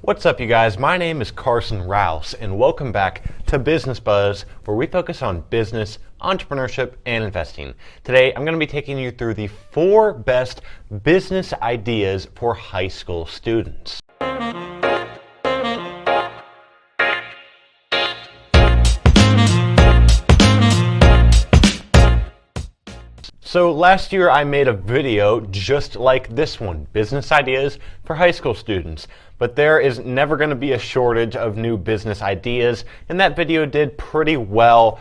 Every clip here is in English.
What's up, you guys? My name is Carson Rouse, and welcome back to Business Buzz, where we focus on business, entrepreneurship, and investing. Today, I'm going to be taking you through the 4 best business ideas for high school students. So last year I made a video just like this one, business ideas for high school students. But there is never going to be a shortage of new business ideas, and that video did pretty well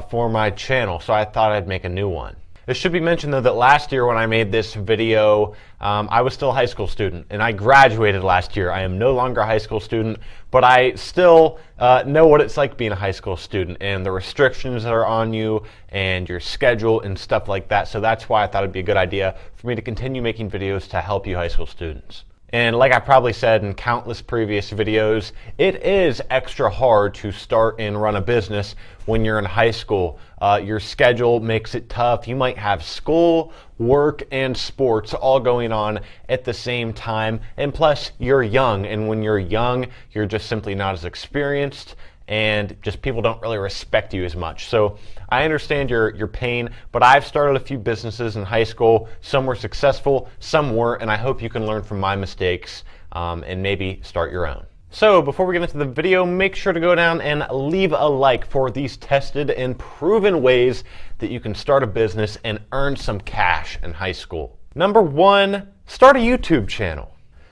for my channel, so I thought I'd make a new one. It should be mentioned though that last year when I made this video, I was still a high school student, and I graduated last year. I am no longer a high school student, but I still know what it's like being a high school student and the restrictions that are on you and your schedule and stuff like that. So that's why I thought it'd be a good idea for me to continue making videos to help you high school students. And like I probably said in countless previous videos, it is extra hard to start and run a business when you're in high school. Your schedule makes it tough. You might have school, work, and sports all going on at the same time. And plus, you're young. And when you're young, you're just simply not as experienced, and just people don't really respect you as much. So I understand your pain, but I've started a few businesses in high school. Some were successful, some weren't, and I hope you can learn from my mistakes and maybe start your own. So before we get into the video, make sure to go down and leave a like for these tested and proven ways that you can start a business and earn some cash in high school. Number 1, start a YouTube channel.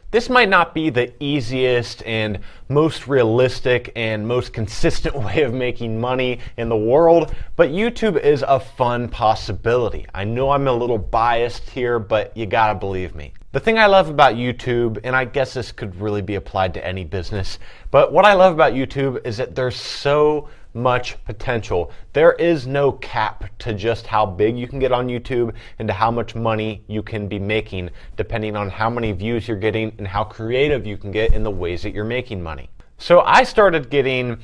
This might not be the easiest and most realistic and most consistent way of making money in the world, but YouTube is a fun possibility. I know I'm a little biased here, but you gotta believe me. The thing I love about YouTube, and I guess this could really be applied to any business, but what I love about YouTube is that there's so much potential. There is no cap to just how big you can get on YouTube and to how much money you can be making, depending on how many views you're getting and how creative you can get in the ways that you're making money. So I started getting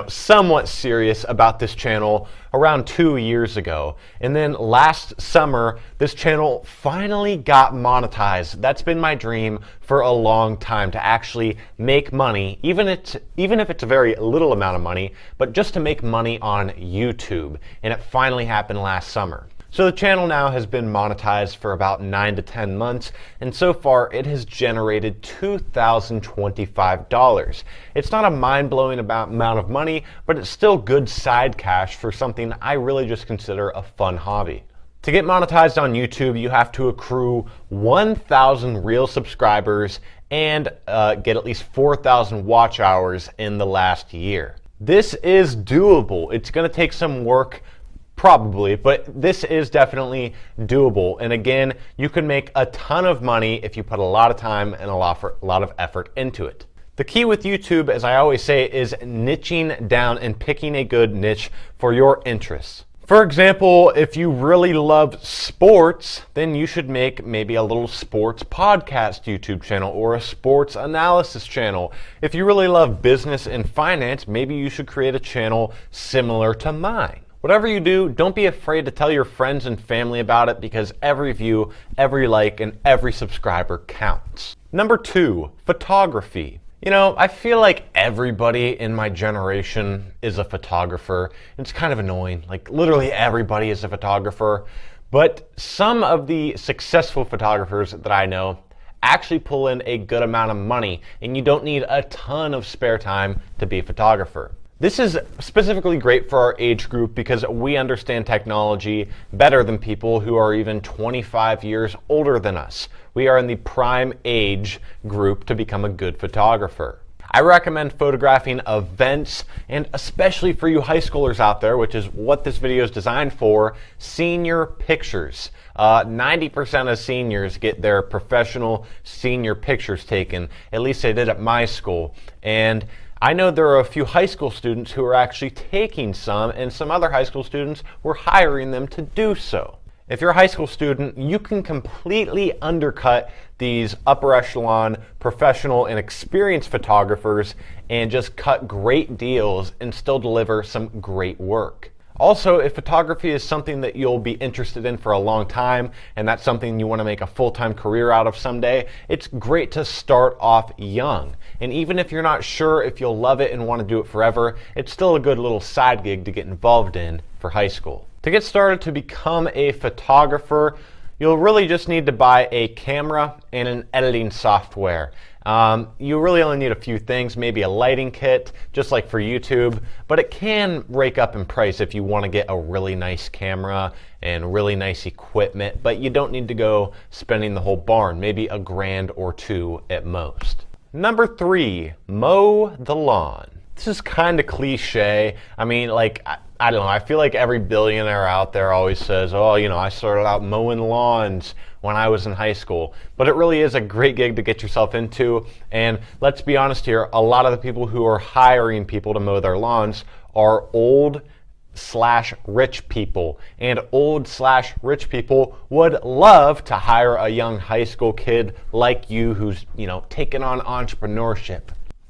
somewhat serious about this channel around 2 years ago. And then last summer, this channel finally got monetized. That's been my dream for a long time, to actually make money, even if it's a very little amount of money, but just to make money on YouTube. And it finally happened last summer. So the channel now has been monetized for about 9 to 10 months, and so far it has generated $2,025. It's not a mind-blowing amount of money, but it's still good side cash for something I really just consider a fun hobby. To get monetized on YouTube, you have to accrue 1,000 real subscribers and get at least 4,000 watch hours in the last year. This is doable. It's going to take some work, probably, but this is definitely doable. And again, you can make a ton of money if you put a lot of time and a lot of effort into it. The key with YouTube, as I always say, is niching down and picking a good niche for your interests. For example, if you really love sports, then you should make maybe a little sports podcast YouTube channel or a sports analysis channel. If you really love business and finance, maybe you should create a channel similar to mine. Whatever you do, don't be afraid to tell your friends and family about it, because every view, every like, and every subscriber counts. Number 2, photography. I feel like everybody in my generation is a photographer. It's kind of annoying. Like, literally everybody is a photographer. But some of the successful photographers that I know actually pull in a good amount of money, and you don't need a ton of spare time to be a photographer. This is specifically great for our age group because we understand technology better than people who are even 25 years older than us. We are in the prime age group to become a good photographer. I recommend photographing events, and especially for you high schoolers out there, which is what this video is designed for, senior pictures. 90% of seniors get their professional senior pictures taken. At least they did at my school. And I know there are a few high school students who are actually taking some, and some other high school students were hiring them to do so. If you're a high school student, you can completely undercut these upper echelon professional and experienced photographers and just cut great deals and still deliver some great work. Also, if photography is something that you'll be interested in for a long time, and that's something you want to make a full-time career out of someday, it's great to start off young. And even if you're not sure if you'll love it and want to do it forever, it's still a good little side gig to get involved in for high school. To get started to become a photographer, you'll really just need to buy a camera and an editing software. You really only need a few things, maybe a lighting kit, just like for YouTube, but it can rake up in price if you want to get a really nice camera and really nice equipment, but you don't need to go spending the whole barn, maybe $1,000 or $2,000 at most. Number 3, mow the lawn. This is kind of cliche. I mean, like, I don't know, I feel like every billionaire out there always says, oh, you know, I started out mowing lawns when I was in high school. But it really is a great gig to get yourself into. And let's be honest here, a lot of the people who are hiring people to mow their lawns are old/rich people. And old/rich people would love to hire a young high school kid like you who's, you know, taking on entrepreneurship.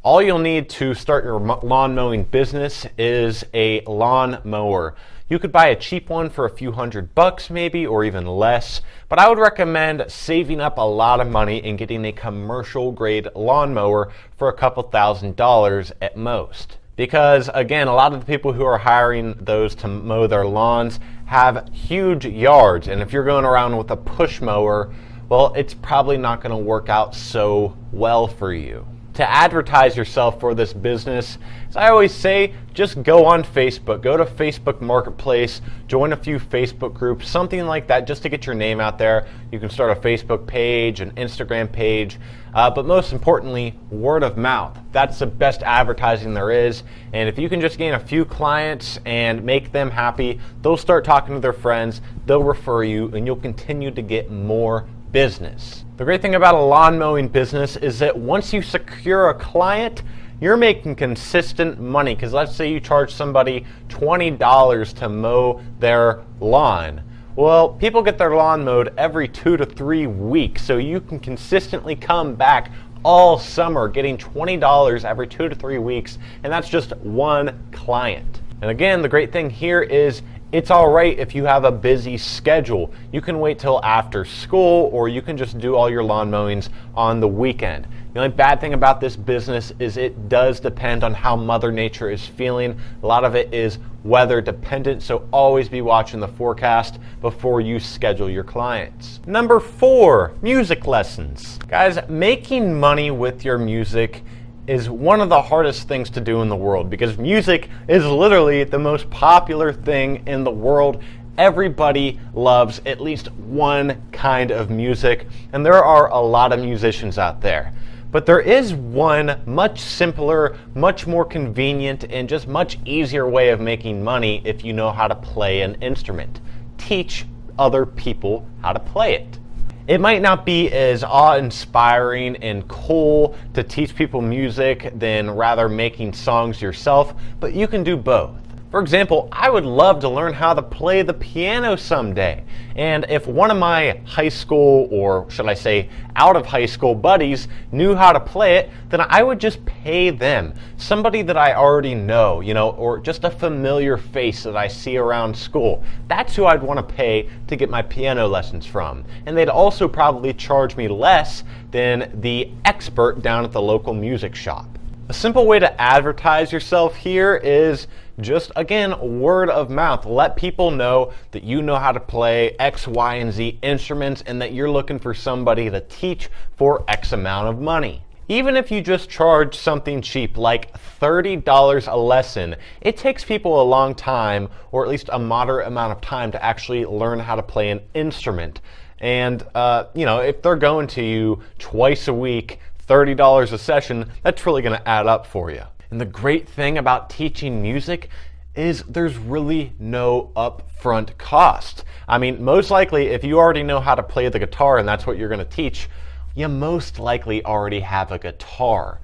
All you'll need to start your lawn mowing business is a lawn mower. You could buy a cheap one for a few $100 maybe, or even less, but I would recommend saving up a lot of money and getting a commercial grade lawn mower for a couple $1,000s at most. Because again, a lot of the people who are hiring those to mow their lawns have huge yards, and if you're going around with a push mower, well, it's probably not going to work out so well for you. To advertise yourself for this business, as I always say, just go on Facebook. Go to Facebook Marketplace, join a few Facebook groups, something like that, just to get your name out there. You can start a Facebook page, an Instagram page, but most importantly, word of mouth. That's the best advertising there is, and if you can just gain a few clients and make them happy, they'll start talking to their friends, they'll refer you, and you'll continue to get more business. The great thing about a lawn mowing business is that once you secure a client, you're making consistent money. Because let's say you charge somebody $20 to mow their lawn. Well, people get their lawn mowed every 2 to 3 weeks, so you can consistently come back all summer getting $20 every 2 to 3 weeks, and that's just one client. And again, the great thing here is it's all right if you have a busy schedule. You can wait till after school, or you can just do all your lawn mowings on the weekend. The only bad thing about this business is it does depend on how Mother Nature is feeling. A lot of it is weather dependent, so always be watching the forecast before you schedule your clients. Number 4, music lessons. Guys, making money with your music is one of the hardest things to do in the world, because music is literally the most popular thing in the world. Everybody loves at least one kind of music, and there are a lot of musicians out there. But there is one much simpler, much more convenient, and just much easier way of making money if you know how to play an instrument. Teach other people how to play it. It might not be as awe-inspiring and cool to teach people music than rather making songs yourself, but you can do both. For example, I would love to learn how to play the piano someday. And if one of my high school, or should I say out of high school buddies knew how to play it, then I would just pay them. Somebody that I already know, you know, or just a familiar face that I see around school. That's who I'd want to pay to get my piano lessons from. And they'd also probably charge me less than the expert down at the local music shop. A simple way to advertise yourself here is just, again, word of mouth. Let people know that you know how to play X, Y, and Z instruments, and that you're looking for somebody to teach for X amount of money. Even if you just charge something cheap like $30 a lesson, it takes people a long time, or at least a moderate amount of time, to actually learn how to play an instrument. And you know, if they're going to you twice a week, $30 a session, that's really going to add up for you. And the great thing about teaching music is there's really no upfront cost. I mean, most likely if you already know how to play the guitar and that's what you're going to teach, you most likely already have a guitar.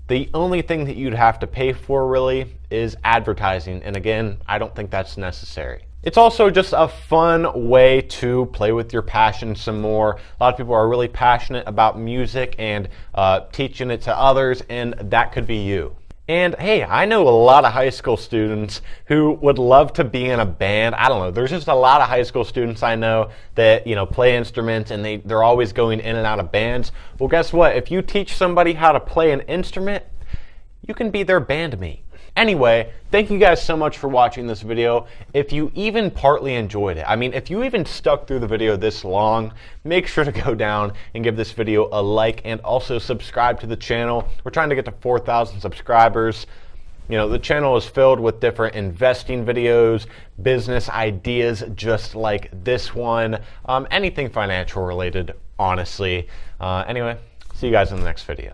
The only thing that you'd have to pay for really is advertising, and again, I don't think that's necessary. It's also just a fun way to play with your passion some more. A lot of people are really passionate about music and teaching it to others, and that could be you. And hey, I know a lot of high school students who would love to be in a band. I don't know, there's just a lot of high school students I know that, play instruments, and they're always going in and out of bands. Well, guess what? If you teach somebody how to play an instrument, you can be their bandmate. Anyway, thank you guys so much for watching this video. If you even partly enjoyed it, if you even stuck through the video this long, make sure to go down and give this video a like and also subscribe to the channel. We're trying to get to 4,000 subscribers. The channel is filled with different investing videos, business ideas just like this one, anything financial related, honestly. Anyway, see you guys in the next video.